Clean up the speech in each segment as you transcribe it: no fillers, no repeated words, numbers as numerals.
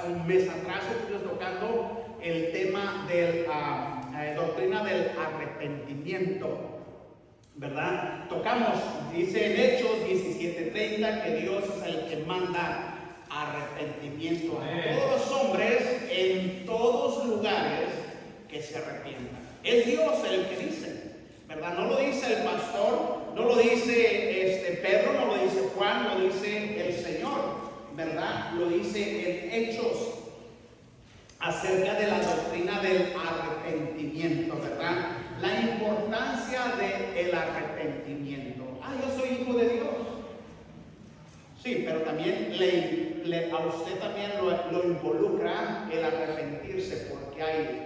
un mes atrás estuvimos tocando el tema de doctrina del arrepentimiento, ¿verdad? Tocamos, dice en Hechos 17:30, que Dios es el que manda arrepentimiento a todos los hombres en todos lugares que se arrepientan. Es Dios el que dice, ¿verdad? No lo dice el pastor, no lo dice Pedro, no lo dice Juan, lo dice el Señor, ¿verdad? Lo dice en Hechos acerca de la doctrina del arrepentimiento, ¿verdad? La importancia del arrepentimiento. Yo soy hijo de Dios. Sí, pero también a usted también lo involucra el arrepentirse, porque hay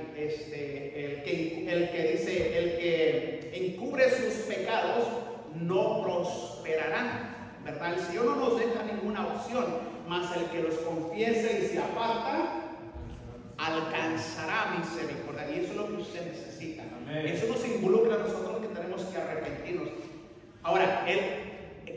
el que encubre sus pecados no prosperará, ¿verdad? El Señor no nos deja ninguna opción, mas el que los confiese y se aparta alcanzará misericordia, y eso es lo que usted necesita. Amén. Eso nos involucra a nosotros, que tenemos que arrepentirnos. Ahora,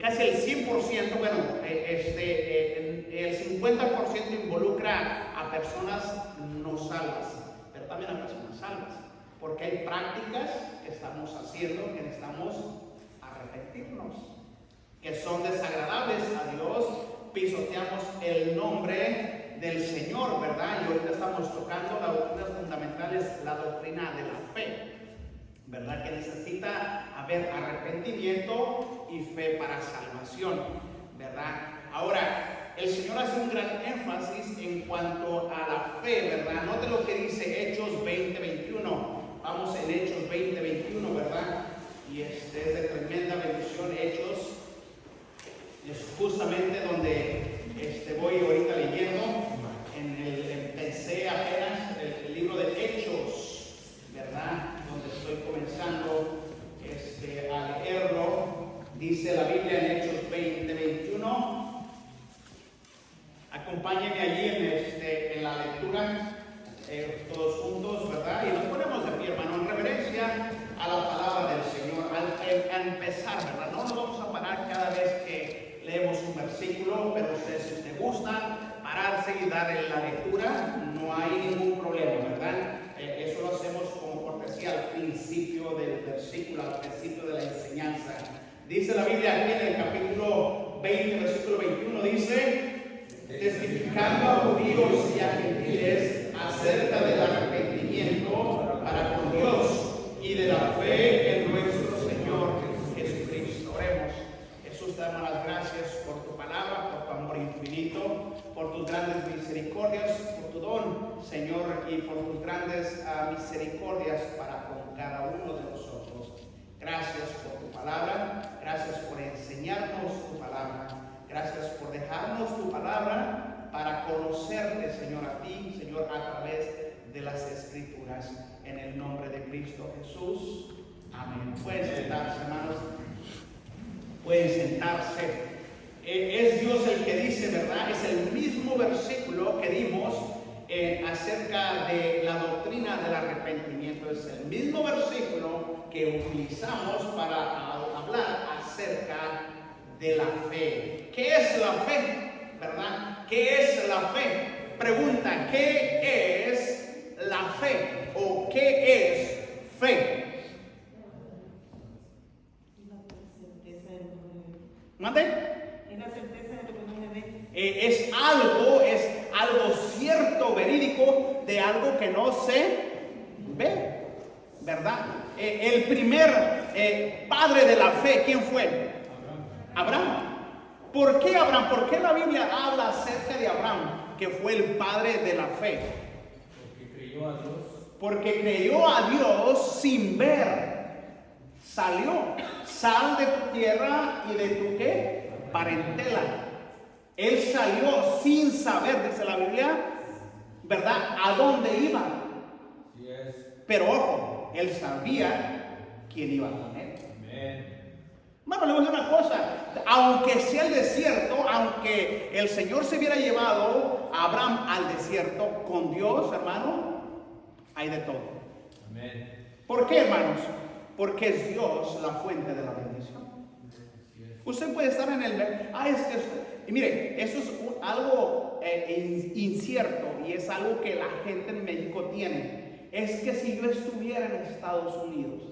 casi el 100%, bueno, el 50% involucra a personas no salvas, pero también a personas salvas, porque hay prácticas que estamos haciendo que necesitamos arrepentirnos, que son desagradables a Dios. Pisoteamos el nombre del Señor, ¿verdad? Y ahorita estamos tocando las doctrinas fundamentales, la doctrina de la fe, ¿verdad? Que necesita haber arrepentimiento y fe para salvación, ¿verdad? Ahora, el Señor hace un gran énfasis en cuanto a la fe, ¿verdad? Note lo que dice Hechos 20:21. Vamos en Hechos 20:21, ¿verdad? Y es de tremenda bendición. Hechos es justamente donde voy ahorita leyendo. Empecé apenas el libro de Hechos, ¿verdad? Donde estoy comenzando a leerlo. Dice la Biblia en Hechos 20:21. Acompáñenme allí en la lectura, todos juntos, ¿verdad? Y nos ponemos de pie, hermano, en reverencia a la palabra del Señor. Al empezar, ¿verdad? No nos vamos a parar cada vez que leemos un versículo, pero ustedes, si les gusta pararse y dar en la lectura, no hay ningún problema, ¿verdad? Eso lo hacemos como cortesía al principio del versículo, al principio de la enseñanza. Dice la Biblia aquí en el capítulo 20, versículo 21, dice: testificando a judíos y a gentiles acerca del arrepentimiento para con Dios y de la fe en nuestro Señor Jesucristo. Oremos. Jesús, te damos las gracias por tu palabra, por tu amor infinito, por tus grandes misericordias, por tu don, Señor, y por tus grandes misericordias para con cada uno de nosotros. Gracias por tu palabra, gracias por enseñarnos tu palabra, gracias por dejarnos tu palabra para conocerte, Señor, a ti, Señor, a través de las Escrituras. En el nombre de Cristo Jesús. Amén. Pueden sentarse, hermanos. Pueden sentarse. Es Dios el que dice, ¿verdad? Es el mismo versículo que dimos acerca de la doctrina del arrepentimiento. Es el mismo versículo que utilizamos para hablar acerca de la fe. ¿Qué es la fe? ¿Verdad? ¿Qué es la fe? Pregunta, ¿qué es la fe? ¿O qué es fe? ¿Mande? Es la certeza de lo que no se ve. Es algo cierto, verídico, de algo que no se ve, ¿verdad? El primer padre de la fe, ¿quién fue? Abraham. ¿Por qué Abraham? ¿Por qué la Biblia habla acerca de Abraham, que fue el padre de la fe? Porque creyó a Dios. Porque creyó a Dios sin ver. Sal de tu tierra y de tu ¿qué? Parentela. Él salió sin saber, dice la Biblia, ¿verdad? ¿A dónde iba? Sí es. Pero ojo, él sabía quién iba con él. Amén. Bueno, le voy a decir una cosa, aunque sea el desierto, aunque el Señor se hubiera llevado a Abraham al desierto, con Dios, hermano, hay de todo. Amén. ¿Por qué, hermanos? Porque es Dios la fuente de la bendición. Usted puede estar en el... y mire, eso es algo incierto, y es algo que la gente en México tiene, es que si yo estuviera en Estados Unidos.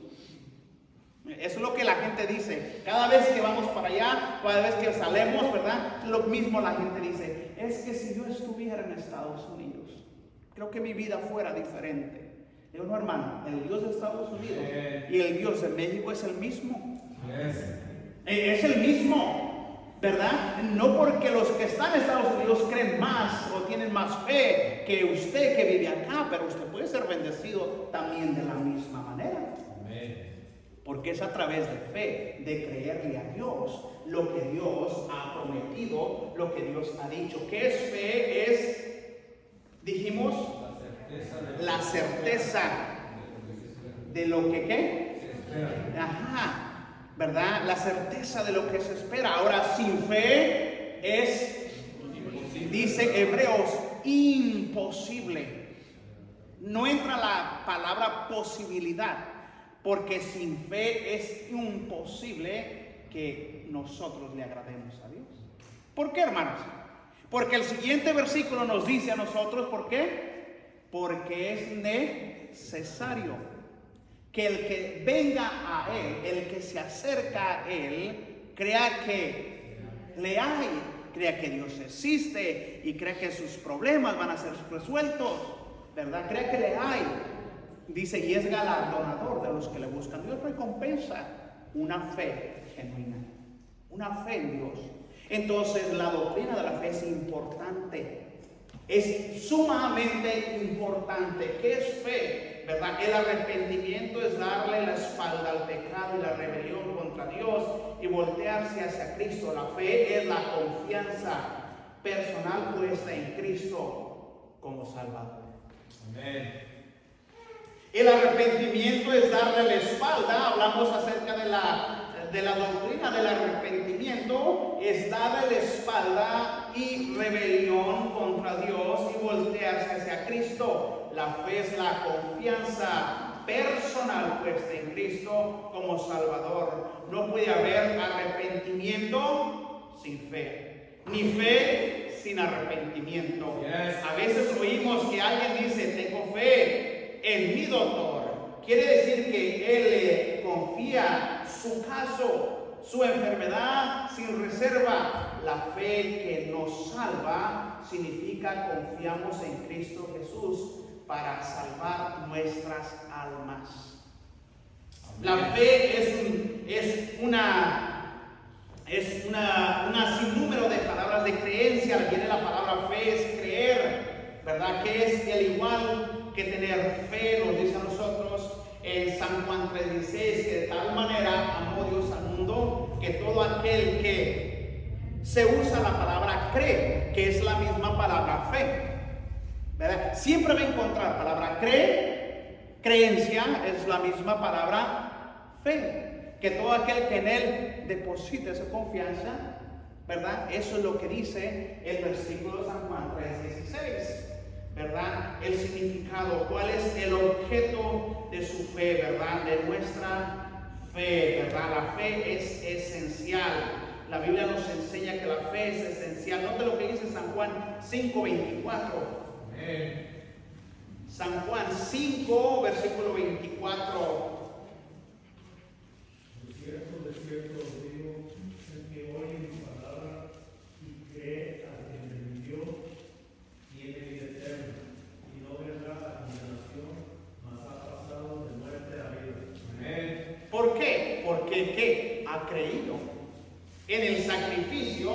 Eso es lo que la gente dice. Cada vez que vamos para allá, cada vez que salemos, ¿verdad? Lo mismo la gente dice. Es que si yo estuviera en Estados Unidos, creo que mi vida fuera diferente. Digo, no, hermano, el Dios de Estados Unidos y el Dios de México es el mismo. Es el mismo, ¿verdad? No porque los que están en Estados Unidos creen más o tienen más fe que usted que vive acá, pero usted puede ser bendecido también de la misma manera. Porque es a través de fe, de creerle a Dios, lo que Dios ha prometido, lo que Dios ha dicho. ¿Qué es fe? Es, dijimos, la certeza de lo que ¿qué? Ajá, ¿verdad? La certeza de lo que se espera. Ahora, sin fe es, dice Hebreos, imposible. No entra la palabra posibilidad. Porque sin fe es imposible que nosotros le agrademos a Dios. ¿Por qué, hermanos? Porque el siguiente versículo nos dice a nosotros, ¿por qué? Porque es necesario que el que venga a Él, el que se acerca a Él, crea que le hay, crea que Dios existe y crea que sus problemas van a ser resueltos, ¿verdad? Crea que le hay. Dice, y es galardonador de los que le buscan. Dios recompensa una fe genuina, una fe en Dios. Entonces, la doctrina de la fe es importante, es sumamente importante. ¿Qué es fe? ¿Verdad? El arrepentimiento es darle la espalda al pecado y la rebelión contra Dios y voltearse hacia Cristo. La fe es la confianza personal puesta en Cristo como Salvador. Amén. El arrepentimiento es darle la espalda. Hablamos acerca de la doctrina del arrepentimiento. Es darle la espalda y rebelión contra Dios y voltearse hacia Cristo. La fe es la confianza personal puesta en Cristo como Salvador. No puede haber arrepentimiento sin fe, ni fe sin arrepentimiento. A veces oímos que alguien dice, tengo fe en mi doctor. Quiere decir que él confía su caso, su enfermedad sin reserva. La fe que nos salva significa confiamos en Cristo Jesús para salvar nuestras almas. La fe es una sinnúmero de palabras de creencia. Viene la palabra fe, es creer, ¿verdad? Que es el igual que tener fe, nos dice a nosotros en San Juan 3:16, que de tal manera amó Dios al mundo que todo aquel que se usa la palabra cree, que es la misma palabra fe, ¿verdad? Siempre va a encontrar palabra creencia, es la misma palabra fe, que todo aquel que en él deposite su confianza, ¿verdad? Eso es lo que dice el versículo de San Juan 3:16. ¿Verdad? El significado, cuál es el objeto de su fe, ¿verdad? De nuestra fe, ¿verdad? La fe es esencial. La Biblia nos enseña que la fe es esencial. Note lo que dice San Juan 5:24. San Juan 5, versículo 24. De cierto os digo, el que oye mi palabra y cree al que me envió, tiene vida eterna, y no vendrá a condenación, mas ha pasado de muerte a vida. Amén. ¿Por qué? Porque ¿qué? Ha creído en el sacrificio.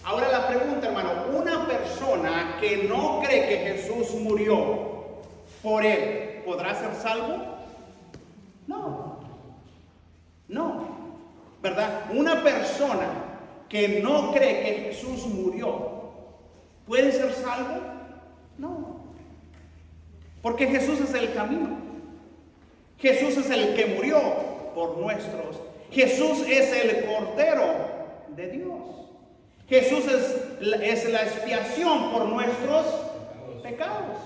Ahora la pregunta, hermano, una persona que no cree que Jesús murió por él, ¿podrá ser salvo? No, ¿verdad? Una persona que no cree que Jesús murió, ¿puede ser salvo? No. Porque Jesús es el camino. Jesús es el que murió por nuestros. Jesús es el Cordero de Dios. Jesús es la expiación por nuestros pecados.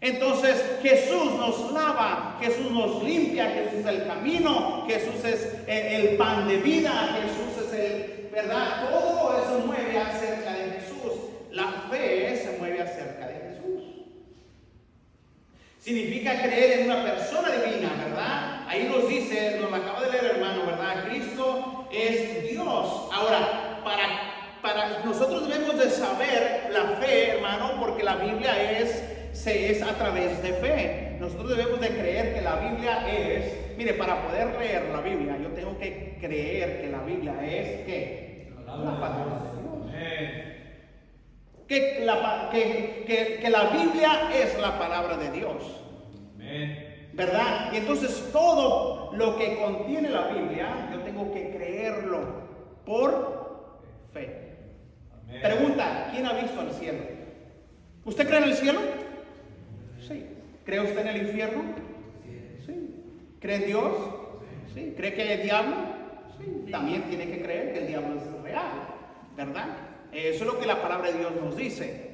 Entonces Jesús nos lava, Jesús nos limpia, Jesús es el camino, Jesús es el pan de vida, Jesús es ¿verdad? Todo eso mueve acerca de Jesús. La fe se mueve acerca de Jesús. Significa creer en una persona divina, ¿verdad? Ahí nos dice, nos lo acaba de leer hermano, ¿verdad? Cristo es Dios. Ahora, para nosotros debemos de saber la fe, hermano, porque la Biblia es a través de fe. Nosotros debemos de creer que la Biblia es, mire, para poder leer la Biblia, yo tengo que creer que la Biblia es, ¿qué? La palabra de Dios. Amén. Que la Biblia es la palabra de Dios. Amén. ¿Verdad? Y entonces todo lo que contiene la Biblia, yo tengo que creerlo por fe. Amén. Pregunta, ¿quién ha visto el cielo? ¿Usted cree en el cielo? Sí. ¿Cree usted en el infierno? Sí. ¿Cree en Dios? Sí. ¿Cree que hay diablo? Sí. También tiene que creer que el diablo es real, ¿verdad? Eso es lo que la palabra de Dios nos dice.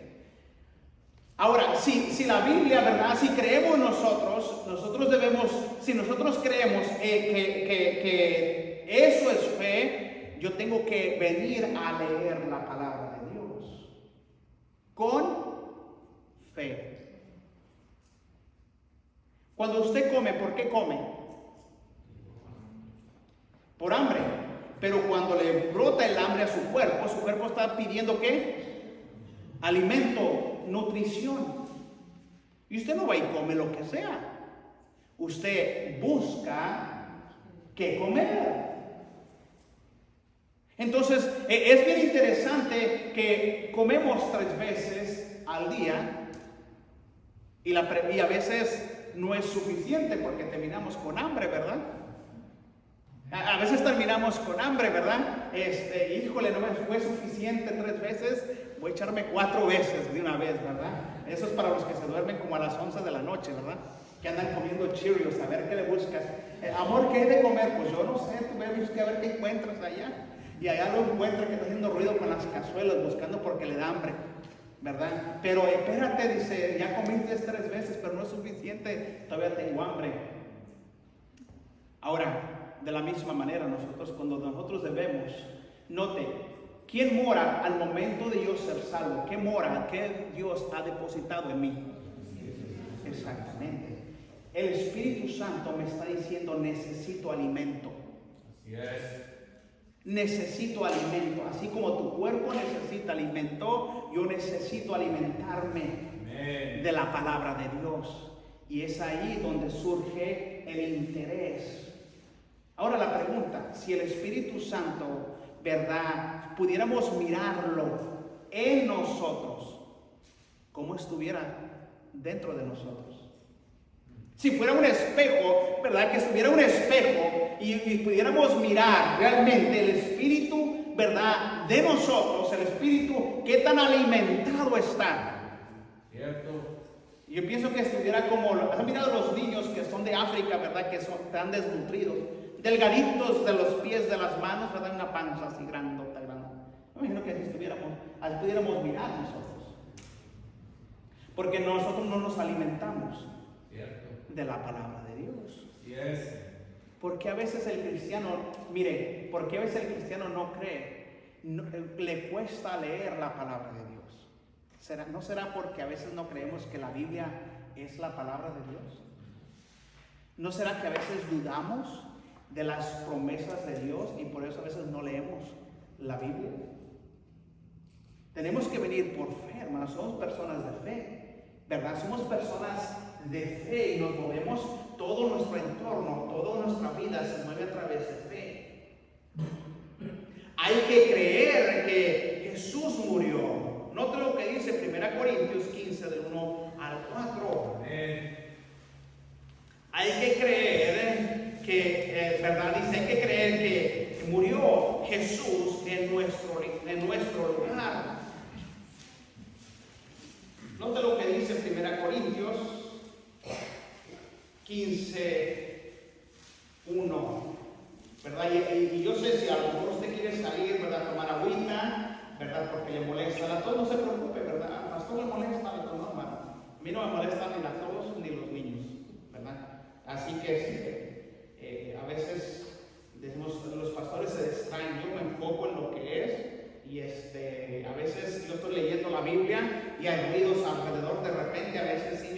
Ahora, si la Biblia, ¿verdad? Si creemos nosotros debemos, si nosotros creemos que eso es fe, yo tengo que venir a leer la palabra de Dios con fe. Cuando usted come, ¿por qué come? Por hambre. Pero cuando le brota el hambre a su cuerpo está pidiendo ¿qué? Alimento, nutrición. Y usted no va y come lo que sea. Usted busca qué comer. Entonces, es bien interesante que comemos 3 veces al día y a veces no es suficiente porque terminamos con hambre, ¿verdad? A veces terminamos con hambre, ¿verdad? Híjole, no me fue suficiente 3 veces, voy a echarme 4 veces de una vez, ¿verdad? Eso es para los que se duermen como a las 11 de la noche, ¿verdad? Que andan comiendo Cheerios, a ver qué le buscas. Amor, ¿qué hay de comer? Pues yo no sé, tú ves a ver qué encuentras allá. Y allá lo encuentra que está haciendo ruido con las cazuelas, buscando porque le da hambre, ¿verdad? Pero espérate, dice, ya comiste 3 veces, pero no es suficiente, todavía tengo hambre. Ahora, de la misma manera, cuando nosotros debemos, note, ¿quién mora al momento de yo ser salvo? ¿Qué mora? ¿Qué Dios ha depositado en mí? Exactamente. El Espíritu Santo me está diciendo, necesito alimento. Así es. Necesito alimento. Así como tu cuerpo necesita alimento, yo necesito alimentarme de la palabra de Dios. Y es ahí donde surge el interés. Ahora la pregunta, si el Espíritu Santo, ¿verdad? Pudiéramos mirarlo en nosotros, ¿cómo estuviera dentro de nosotros? Si fuera un espejo, ¿verdad? Que estuviera un espejo y pudiéramos mirar realmente el Espíritu, ¿verdad? De nosotros, el Espíritu, ¿qué tan alimentado está? Cierto. Yo pienso que estuviera como, ¿han mirado los niños que son de África, ¿verdad? Que son tan desnutridos, delgaditos de los pies, de las manos, ¿verdad? Una panza así grandota, grandota. Me imagino que así pudiéramos mirar nosotros. Porque nosotros no nos alimentamos de la palabra de Dios. Así es. Porque a veces el cristiano, mire, porque a veces el cristiano no cree, le cuesta leer la palabra de Dios. ¿No será porque a veces no creemos que la Biblia es la palabra de Dios? ¿No será que a veces dudamos de las promesas de Dios y por eso a veces no leemos la Biblia? Tenemos que venir por fe, hermanos. Somos personas de fe, ¿verdad? Somos personas de fe y nos movemos, todo nuestro entorno, toda nuestra vida se mueve a través de fe. Hay que creer que Jesús murió. Note lo que dice 1 Corintios 15, del 1 al 4. Hay que creer que, ¿verdad? Dice, hay que creer que murió Jesús en nuestro lugar. Note lo que dice 1 Corintios 15, 1. ¿Verdad? Y yo sé si a lo mejor usted quiere salir, ¿verdad? A tomar agüita, ¿verdad? Porque le molesta. A todos no se preocupe, ¿verdad? Al pastor le molesta, a todos, hermano. A mí no me molestan ni a todos ni los niños, ¿verdad? Así que a veces decimos, los pastores se distraen. Yo me enfoco en lo que es a veces yo estoy leyendo la Biblia y hay ruidos alrededor de repente, a veces sí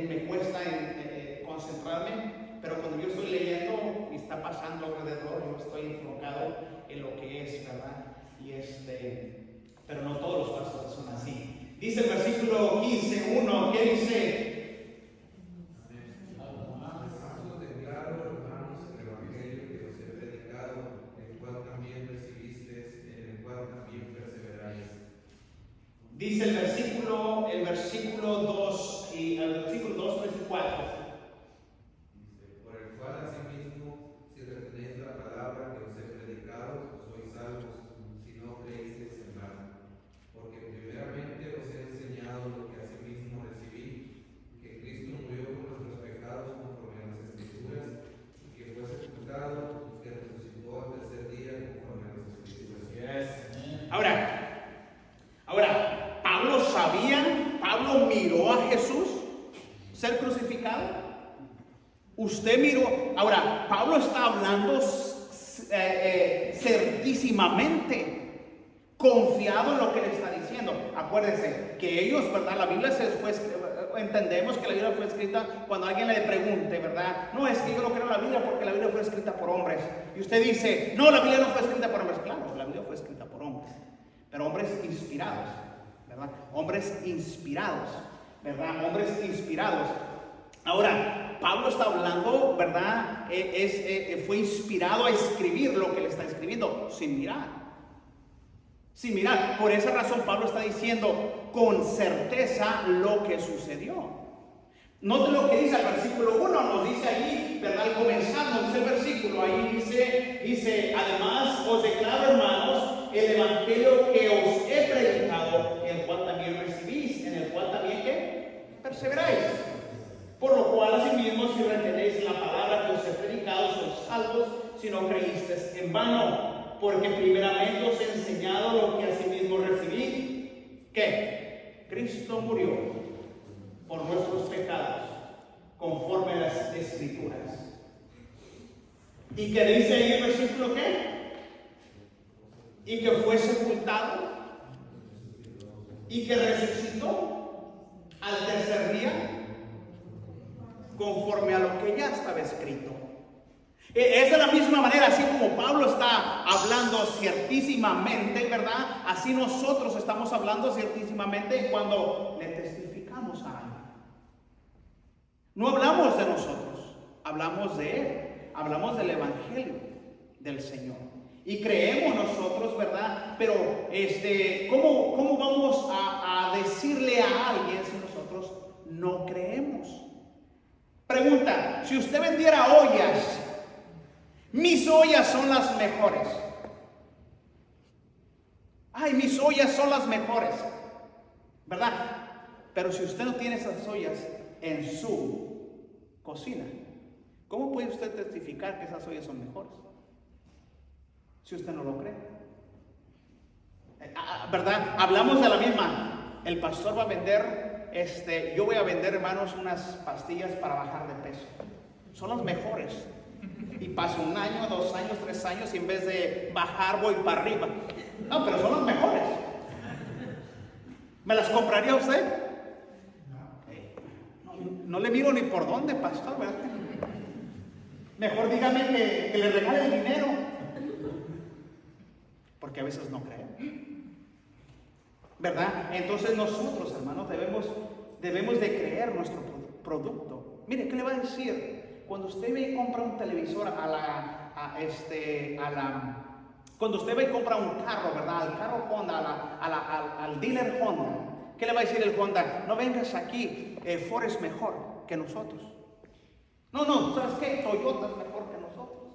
me cuesta concentrarme, pero cuando yo estoy leyendo y está pasando alrededor, yo estoy enfocado en lo que es, ¿verdad? Pero no todos los pastores son así. Dice el versículo 15:1, ¿qué dice? Dice el versículo 2, y el versículo 2, 3 y 4. Dice, por el cual asimismo, si retenéis la palabra que os he predicado, sois salvos, si no creísteis en vano. Porque primeramente os he enseñado lo que asimismo recibí, que Cristo murió por nuestros pecados conforme a las Escrituras, y que fue sepultado, y que resucitó al tercer día conforme a las Escrituras. Ahora, Pablo miró a Jesús ser crucificado. Usted miró. Ahora, Pablo está hablando certísimamente, confiado en lo que le está diciendo. Acuérdense que ellos, ¿verdad? La Biblia entendemos que la Biblia fue escrita cuando alguien le pregunte, ¿verdad? No, es que yo no creo en la Biblia porque la Biblia fue escrita por hombres. Y usted dice, no, la Biblia no fue escrita por hombres. Claro, la Biblia fue escrita por hombres, pero hombres inspirados, ¿verdad? Hombres inspirados, ¿verdad? Hombres inspirados. Ahora, Pablo está hablando, ¿verdad? Fue inspirado a escribir lo que le está escribiendo sin mirar. Sin mirar. Por esa razón Pablo está diciendo con certeza lo que sucedió. Note lo que dice el versículo 1, nos dice allí, ¿verdad? Comenzando, dice el versículo, ahí dice, además os declaro, hermanos, el evangelio que os he predicado, el cual también recibís, en el cual también ¿qué? Perseveráis. Por lo cual, asimismo, si retenéis la palabra que os he predicado, sois salvos, si no creísteis en vano. Porque primeramente os he enseñado lo que asimismo recibí, que Cristo murió por nuestros pecados, conforme a las Escrituras. ¿Y qué dice ahí el versículo qué? Y que fue sepultado, y que resucitó al tercer día, conforme a lo que ya estaba escrito. Es de la misma manera, así como Pablo está hablando ciertísimamente, ¿verdad? Así nosotros estamos hablando ciertísimamente cuando le testificamos a alguien. No hablamos de nosotros, hablamos de Él, hablamos del Evangelio del Señor. Y creemos nosotros, ¿verdad? Pero, ¿cómo vamos a decirle a alguien si nosotros no creemos? Pregunta, si usted vendiera ollas, mis ollas son las mejores. Ay, mis ollas son las mejores, ¿verdad? Pero si usted no tiene esas ollas en su cocina, ¿cómo puede usted testificar que esas ollas son mejores? Si usted no lo cree, ¿verdad? Hablamos de la misma. El pastor va a vender, yo voy a vender, hermanos, unas pastillas para bajar de peso. Son las mejores. Y paso 1 año, 2 años, 3 años y en vez de bajar voy para arriba. No, pero son las mejores. ¿Me las compraría usted? No le miro ni por dónde, pastor, ¿verdad? Mejor dígame que le regale el dinero. Porque a veces no creen, ¿verdad? Entonces nosotros, hermanos, debemos de creer nuestro producto. Mire, ¿qué le va a decir? Cuando usted va y compra un televisor cuando usted va y compra un carro, ¿verdad? Al carro Honda, al dealer Honda, ¿qué le va a decir el Honda? No vengas aquí, Ford es mejor que nosotros. No, ¿sabes qué? Toyota es mejor que nosotros.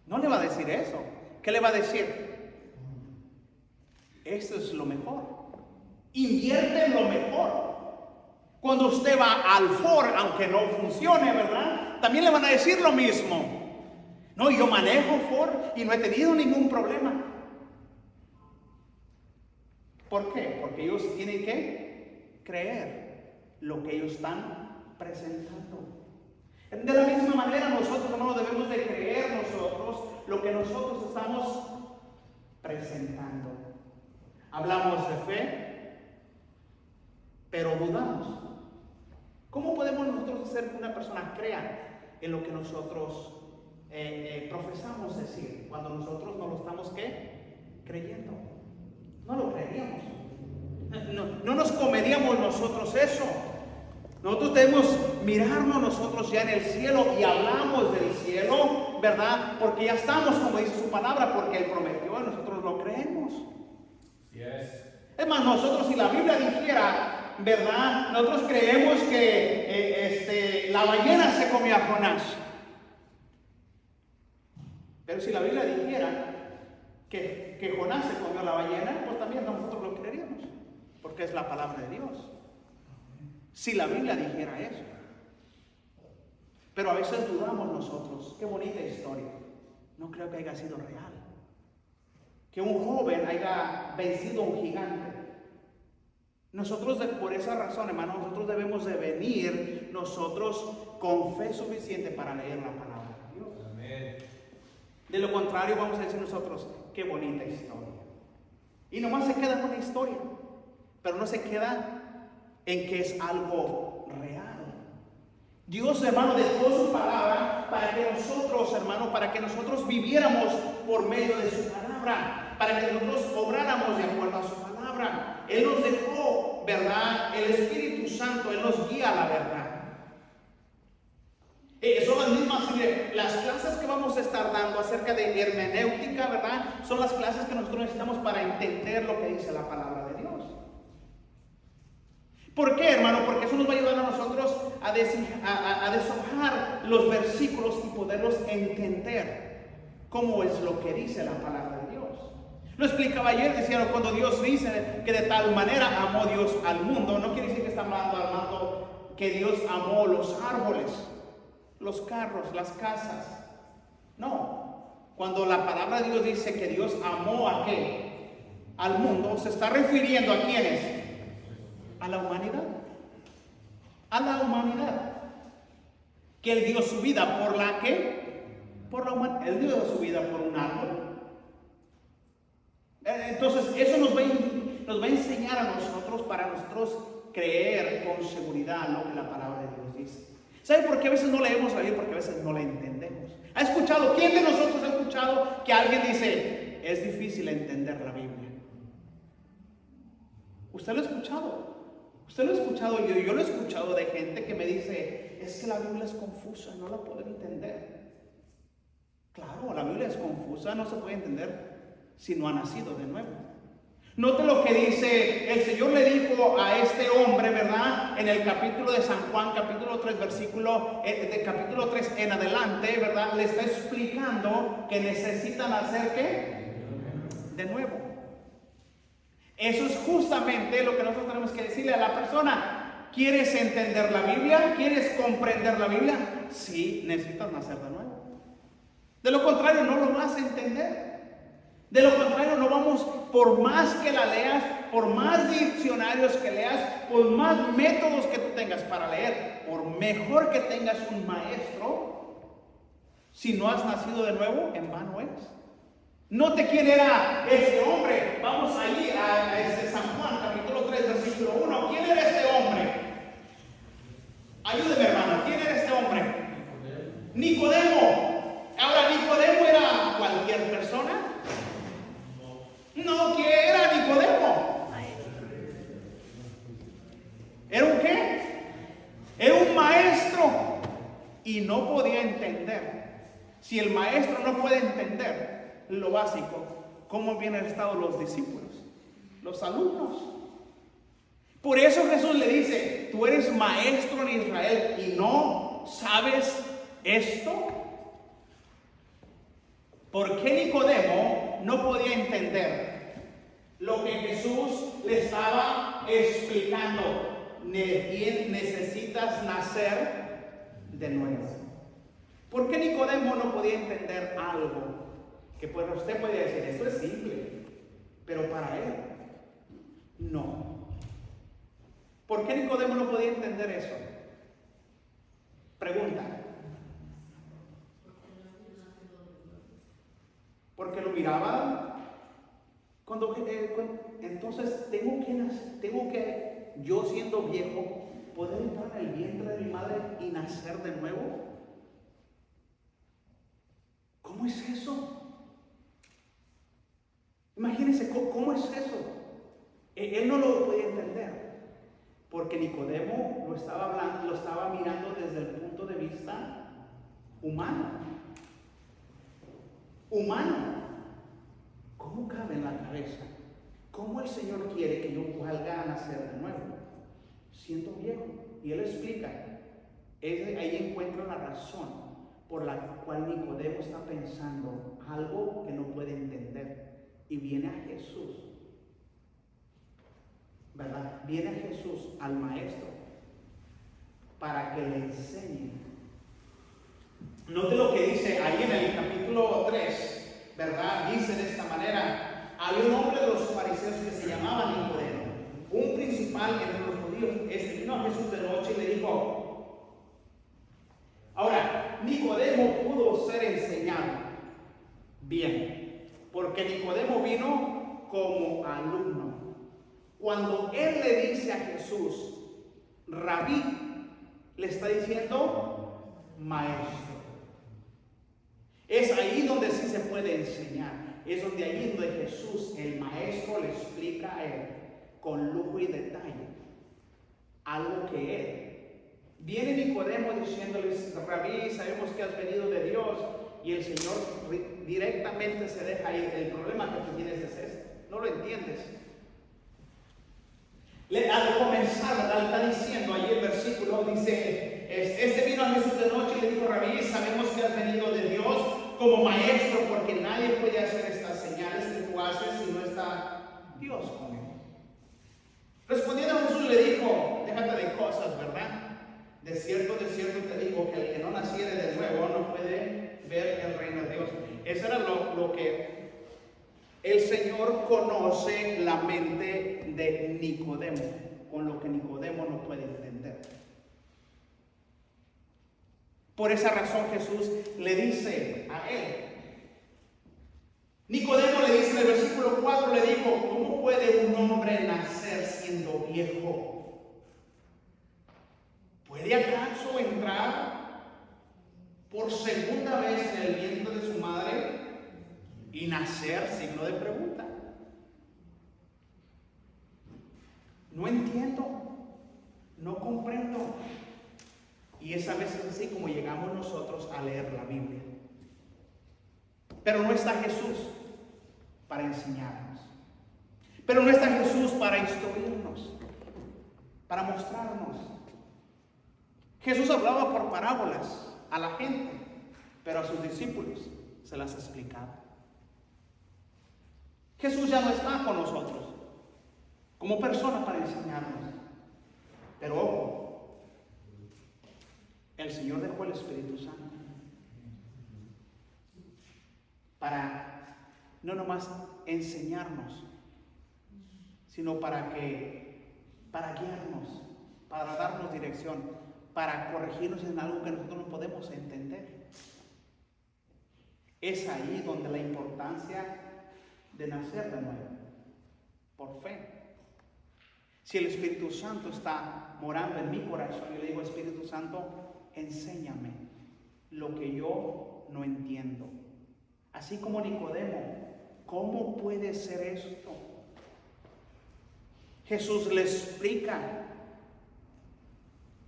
No le va a decir eso. ¿Qué le va a decir? Esto es lo mejor. Invierte en lo mejor. Cuando usted va al Ford, aunque no funcione, ¿verdad? También le van a decir lo mismo. No, yo manejo Ford y no he tenido ningún problema. ¿Por qué? Porque ellos tienen que creer lo que ellos están presentando. De la misma manera nosotros, hermanos, debemos de creer nosotros lo que nosotros estamos presentando. Hablamos de fe, pero dudamos. ¿Cómo podemos nosotros hacer que una persona crea en lo que nosotros profesamos decir cuando nosotros no lo estamos creyendo? No lo creeríamos. No nos comeríamos nosotros eso. Nosotros debemos mirarnos nosotros ya en el cielo y hablamos del cielo, ¿verdad? Porque ya estamos, como dice su palabra, porque Él prometió y nosotros lo creemos. Es más, nosotros, si la Biblia dijera, ¿verdad? Nosotros creemos que la ballena se comió a Jonás. Pero si la Biblia dijera que Jonás se comió a la ballena, pues también nosotros lo creeríamos, porque es la palabra de Dios. Si la Biblia dijera eso. Pero a veces dudamos nosotros. Qué bonita historia. No creo que haya sido real. Que un joven haya vencido a un gigante. Nosotros por esa razón, hermano, nosotros debemos de venir nosotros con fe suficiente para leer la palabra de Dios. Amén. De lo contrario, vamos a decir nosotros, qué bonita historia. Y nomás se queda con la historia, pero no se queda en que es algo real. Dios, hermano, dejó su palabra para que nosotros, hermano, para que nosotros viviéramos por medio de su palabra, para que nosotros obráramos de acuerdo a su palabra. Él nos dejó, ¿verdad? El Espíritu Santo, Él nos guía a la verdad. Son las mismas, las clases que vamos a estar dando acerca de hermenéutica, ¿verdad? Son las clases que nosotros necesitamos para entender lo que dice la palabra de Dios. ¿Por qué, hermano? Porque eso nos va a ayudar a nosotros a deshojar los versículos y poderlos entender cómo es lo que dice la palabra de Dios. Lo explicaba ayer, decía, cuando Dios dice que de tal manera amó Dios al mundo, no quiere decir que está hablando que Dios amó los árboles, los carros, las casas. No. Cuando la palabra de Dios dice que Dios amó ¿a qué? Al mundo, se está refiriendo ¿a quiénes? A la humanidad. A la humanidad. Que Él dio su vida por la que? Por la humanidad. Él dio su vida por un árbol. Entonces, eso nos va a enseñar a nosotros, para nosotros creer con seguridad lo que la palabra de Dios dice. ¿Sabe por qué a veces no leemos la Biblia? Porque a veces no la entendemos. ¿Ha escuchado? ¿Quién de nosotros ha escuchado que alguien dice, es difícil entender la Biblia? ¿Usted lo ha escuchado? Usted lo ha escuchado, yo lo he escuchado de gente que me dice, es que la Biblia es confusa, no la puedo entender. Claro, la Biblia es confusa, no se puede entender si no ha nacido de nuevo. Note lo que dice, el Señor le dijo a este hombre, ¿verdad? En el capítulo de San Juan, capítulo 3, capítulo 3 en adelante, ¿verdad? Le está explicando que necesitan hacer ¿qué? De nuevo. Eso es justamente lo que nosotros tenemos que decirle a la persona. ¿Quieres entender la Biblia? ¿Quieres comprender la Biblia? Sí, necesitas nacer de nuevo. De lo contrario, no lo vas a entender. De lo contrario, no vamos, por más que la leas, por más diccionarios que leas, por más métodos que tú tengas para leer, por mejor que tengas un maestro, si no has nacido de nuevo, en vano eres. Note quién era este hombre. Vamos allí a San Juan, capítulo 3, versículo 1. ¿Quién era este hombre? Ayúdeme, hermano. ¿Quién era este hombre? Nicodemo. Ahora, ¿Nicodemo era cualquier persona? No, ¿quién era Nicodemo? ¿Era un qué? Era un maestro. Y no podía entender. Si el maestro no puede entender lo básico, ¿cómo habían estado los discípulos, los alumnos? Por eso Jesús le dice, tú eres maestro en Israel y no sabes esto. ¿Por qué Nicodemo no podía entender lo que Jesús le estaba explicando? Necesitas nacer de nuevo. ¿Por qué Nicodemo no podía entender algo que pues usted puede decir, esto es simple, pero para él no? ¿Por qué Nicodemo no podía entender eso? Pregunta. Porque lo miraba Entonces tengo que nacer, yo siendo viejo, poder entrar en el vientre de mi madre y nacer de nuevo. ¿Cómo es eso? Imagínense, ¿cómo es eso? Él no lo podía entender, porque Nicodemo lo estaba mirando desde el punto de vista humano. ¿Cómo cabe en la cabeza? ¿Cómo el Señor quiere que yo valga a nacer de nuevo, siendo viejo? Y Él explica, ahí encuentra la razón por la cual Nicodemo está pensando algo que no puede entender. Y viene a Jesús, ¿verdad? Viene a Jesús, al Maestro, para que le enseñe. Note lo que dice ahí en el capítulo 3, ¿verdad? Dice de esta manera: había un hombre de los fariseos que se llamaba Nicodemo, un principal entre los judíos. Este vino a Jesús de noche y le dijo. Ahora, Nicodemo pudo ser enseñado bien, porque Nicodemo vino como alumno. Cuando él le dice a Jesús, Rabí, le está diciendo maestro. Es ahí donde sí se puede enseñar. Es donde ahí donde Jesús, el maestro, le explica a él con lujo y detalle algo que él. Viene Nicodemo diciéndoles, Rabí, sabemos que has venido de Dios. Y el Señor directamente se deja ir. El problema que tú tienes es este. No lo entiendes. Al comenzar, ¿verdad? Está diciendo ahí el versículo, dice, este vino a Jesús de noche y le dijo, Rabí, sabemos que has venido de Dios como maestro, porque nadie puede hacer estas señales que tú haces si no está Dios con él. Respondiendo Jesús le dijo, déjate de cosas, ¿verdad? De cierto te digo que el que no naciere de nuevo no puede ver el reino de Dios. Eso era lo que el Señor conoce la mente de Nicodemo, con lo que Nicodemo no puede entender. Por esa razón Jesús le dice a él. Nicodemo le dice en el versículo 4, le dijo, ¿cómo puede un hombre nacer siendo viejo? ¿Puede acaso entrar por segunda vez en el vientre de su madre y nacer? Signo de pregunta. No entiendo, no comprendo. Y es a veces así como llegamos nosotros a leer la Biblia. Pero no está Jesús para enseñarnos. Pero no está Jesús para instruirnos, para mostrarnos. Jesús hablaba por parábolas a la gente, pero a sus discípulos se las explicaba. Jesús ya no está con nosotros como persona para enseñarnos. Pero ojo, el Señor dejó el Espíritu Santo para no nomás enseñarnos, sino para guiarnos, para darnos dirección, para corregirnos en algo que nosotros no podemos entender. Es ahí donde la importancia de nacer de nuevo, por fe. Si el Espíritu Santo está morando en mi corazón, yo le digo, Espíritu Santo, enséñame lo que yo no entiendo. Así como Nicodemo, ¿cómo puede ser esto? Jesús le explica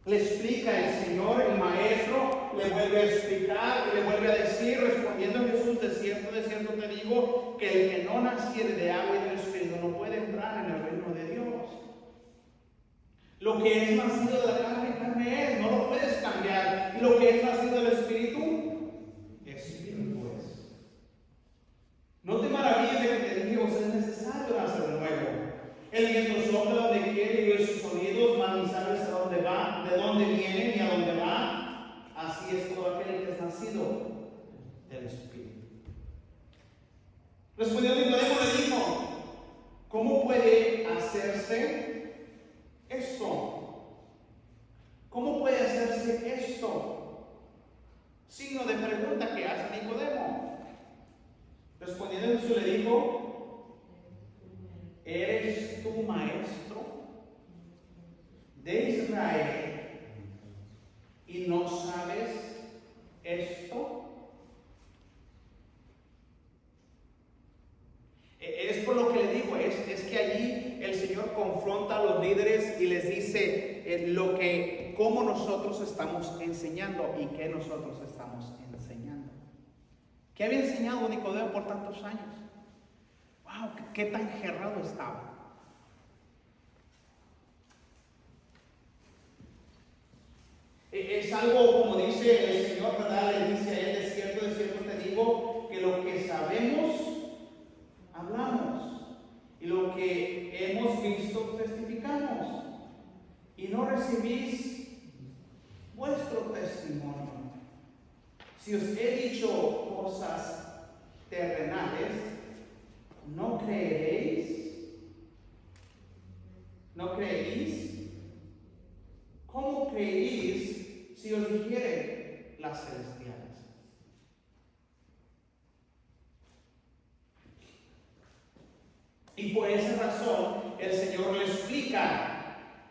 el Señor, el Maestro, le vuelve a explicar y le vuelve a decir, respondiendo a Jesús, de cierto te digo, que el que no naciere de agua y del Espíritu no puede entrar en el reino de Dios. Lo que es nacido de la carne, carne es, no lo puedes cambiar. Y lo que es nacido del Espíritu, Espíritu es. No te maravilles de que te digo, es necesario nacer de nuevo. El viento sopla donde quiere y oye sus sonidos, mas ni sabes a dónde va, de dónde viene ni a dónde va. Así es todo aquel que es nacido del Espíritu. Respondió Nicodemo, le dijo, ¿cómo puede hacerse esto? ¿Cómo puede hacerse esto? Signo de pregunta que hace Nicodemo. Respondiendo Jesús le dijo, de Israel y no sabes esto? Es por lo que le digo, es que allí el Señor confronta a los líderes y les dice cómo nosotros estamos enseñando y qué nosotros estamos enseñando. ¿Qué había enseñado Nicodemo por tantos años? ¡Wow! ¿Qué tan cerrado estaba? Es algo, como dice el Señor, ¿verdad? Le dice a él, de cierto te digo, que lo que sabemos, hablamos. Y lo que hemos visto, testificamos. Y no recibís vuestro testimonio. Si os he dicho cosas terrenales, ¿no creeréis? ¿No creéis? ¿Cómo creéis si os dijere las celestiales? Y por esa razón el Señor le explica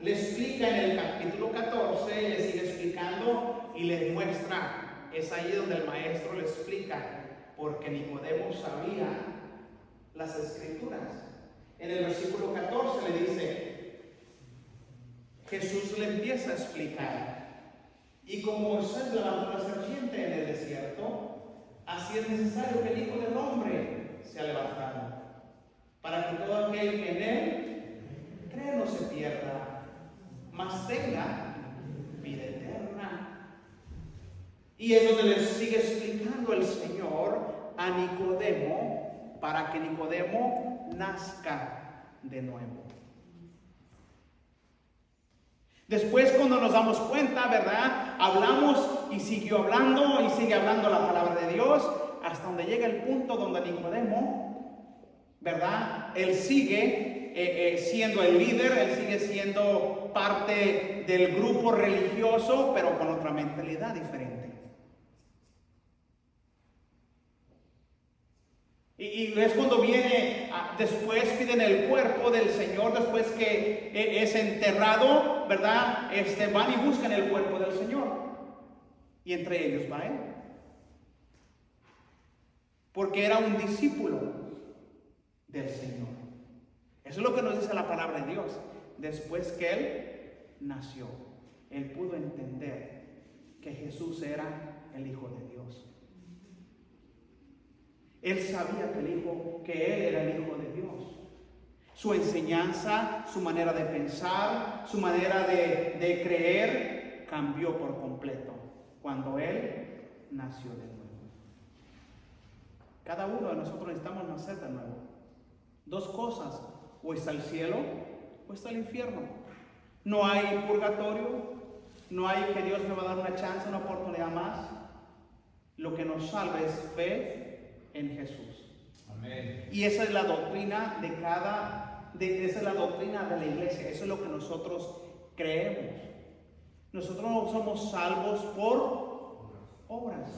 en el capítulo 14, le sigue explicando y le muestra. Es ahí donde el maestro le explica, porque Nicodemo sabía las escrituras. En el versículo 14 le dice, Jesús le empieza a explicar, y como Moisés levantó la serpiente en el desierto, así es necesario que el Hijo del Hombre sea levantado, para que todo aquel que en él cree no se pierda, mas tenga vida eterna. Y es donde le sigue explicando el Señor a Nicodemo, para que Nicodemo nazca de nuevo. Después, cuando nos damos cuenta, ¿verdad? Hablamos y siguió hablando y sigue hablando la palabra de Dios hasta donde llega el punto donde Nicodemo, ¿verdad? Él sigue siendo el líder, él sigue siendo parte del grupo religioso, pero con otra mentalidad diferente. Y es cuando viene, después piden el cuerpo del Señor, después que es enterrado, ¿verdad? Van y buscan el cuerpo del Señor. Y entre ellos va él. Porque era un discípulo del Señor. Eso es lo que nos dice la palabra de Dios. Después que él nació, él pudo entender que Jesús era el Hijo de Dios. Él sabía que él era el Hijo de Dios. Su enseñanza, su manera de pensar, su manera de creer cambió por completo cuando él nació de nuevo. Cada uno de nosotros necesitamos nacer de nuevo. Dos cosas, o está el cielo o está el infierno. No hay purgatorio, no hay que Dios me va a dar una chance, una oportunidad más. Lo que nos salva es fe en Jesús. Amén. Y esa es la doctrina esa es la doctrina de la iglesia. Eso es lo que nosotros creemos. Nosotros no somos salvos por obras.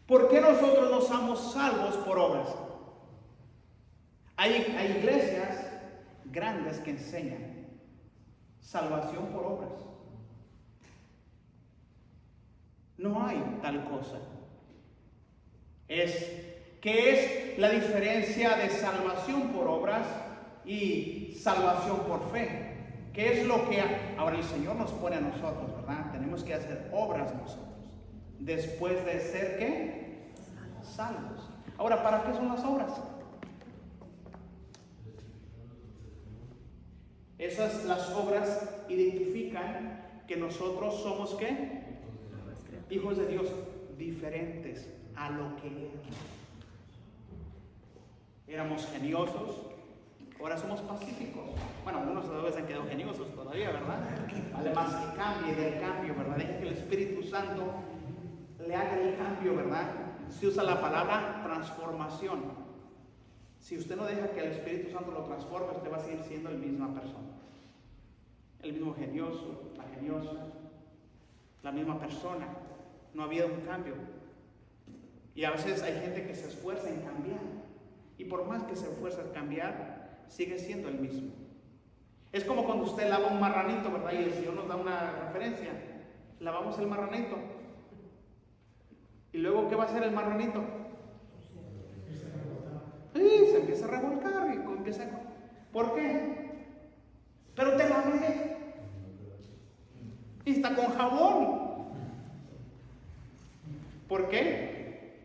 ¿Por qué nosotros no somos salvos por obras? Hay iglesias grandes que enseñan salvación por obras. No hay tal cosa. ¿Qué es la diferencia de salvación por obras y salvación por fe? ¿Qué es lo que ahora el Señor nos pone a nosotros, verdad? Tenemos que hacer obras nosotros, después de ser, ¿qué? Salvos. Ahora, ¿para qué son las obras? Las obras identifican que nosotros somos, ¿qué? Hijos de Dios, diferentes a lo que éramos geniosos, ahora somos pacíficos. Bueno, algunos todavía se han quedado geniosos todavía, ¿verdad? Además que cambie del cambio, ¿verdad? Deje que el Espíritu Santo le haga el cambio, ¿verdad? Se usa la palabra transformación. Si usted no deja que el Espíritu Santo lo transforme, usted va a seguir siendo la misma persona. El mismo genioso, la geniosa, la misma persona. No ha habido un cambio. Y a veces hay gente que se esfuerza en cambiar. Y por más que se esfuerza en cambiar, sigue siendo el mismo. Es como cuando usted lava un marranito, ¿verdad? Y el Señor nos da una referencia. Lavamos el marranito. ¿Y luego qué va a hacer el marranito? Sí, se empieza a revolcar y empieza a... ¿Por qué? Pero te lavé. Y está con jabón. ¿Por qué?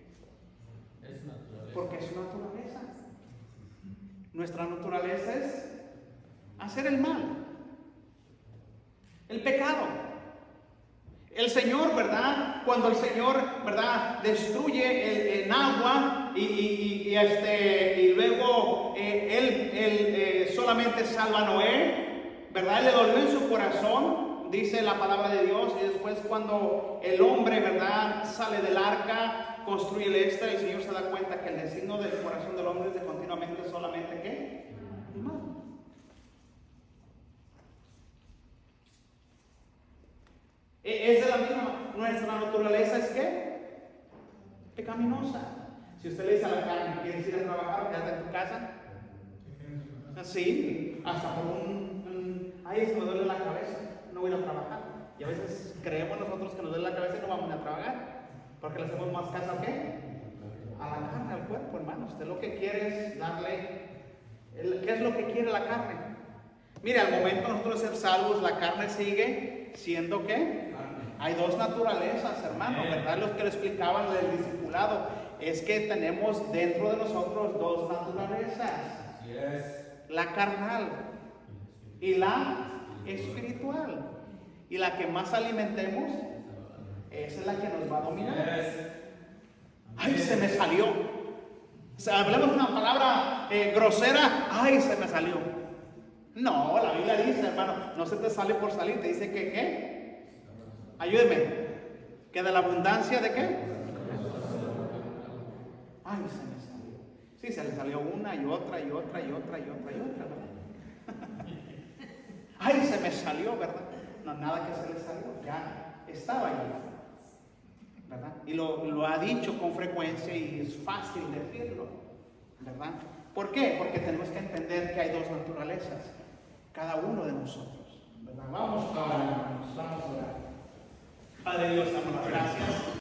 Es naturaleza. Porque es su naturaleza. Nuestra naturaleza es hacer el mal, el pecado. El Señor, ¿verdad? Cuando el Señor, ¿verdad? Destruye en agua y luego Él solamente salva a Noé, ¿verdad? Le dolió en su corazón, dice la palabra de Dios, y después cuando el hombre, ¿verdad? Sale del arca, construye el Señor se da cuenta que el destino del corazón del hombre es de continuamente solamente ¿qué? El mal. Es de la misma, nuestra naturaleza es ¿qué? Pecaminosa. Si usted le dice a la carne, ¿quieres ir a trabajar? Quédate en tu casa. Sí, hasta por ay, se me duele la cabeza, no voy a ir a trabajar. Y a veces creemos nosotros que nos duele la cabeza y no vamos a trabajar, porque le hacemos más caso ¿a qué? A la carne, al cuerpo, hermano. Usted lo que quiere es darle, ¿qué es lo que quiere la carne? Mire, al momento nosotros de ser salvos, la carne sigue siendo ¿qué? Hay dos naturalezas, hermano, ¿verdad? Los que le explicaban del discipulado, es que tenemos dentro de nosotros dos naturalezas. Así es. La carnal y la espiritual. Y la que más alimentemos, esa es la que nos va a dominar. Así es. Ay, se me salió. O sea, hablamos una palabra grosera, ay, se me salió. No, la Biblia dice, hermano, no se te sale por salir, te dice que ¿qué? Ayúdeme. ¿Que de la abundancia de qué? Ay, se me salió. Sí, se le salió una y otra y otra y otra y otra y otra, ¿verdad? Ay, se me salió, ¿verdad? No, nada que se le salió, ya estaba ahí, ¿verdad? Y lo ha dicho con frecuencia y es fácil decirlo, ¿verdad? ¿Por qué? Porque tenemos que entender que hay dos naturalezas, cada uno de nosotros, ¿verdad? Vamos a orar, hermanos, vamos a orar. Padre Dios, damos las gracias.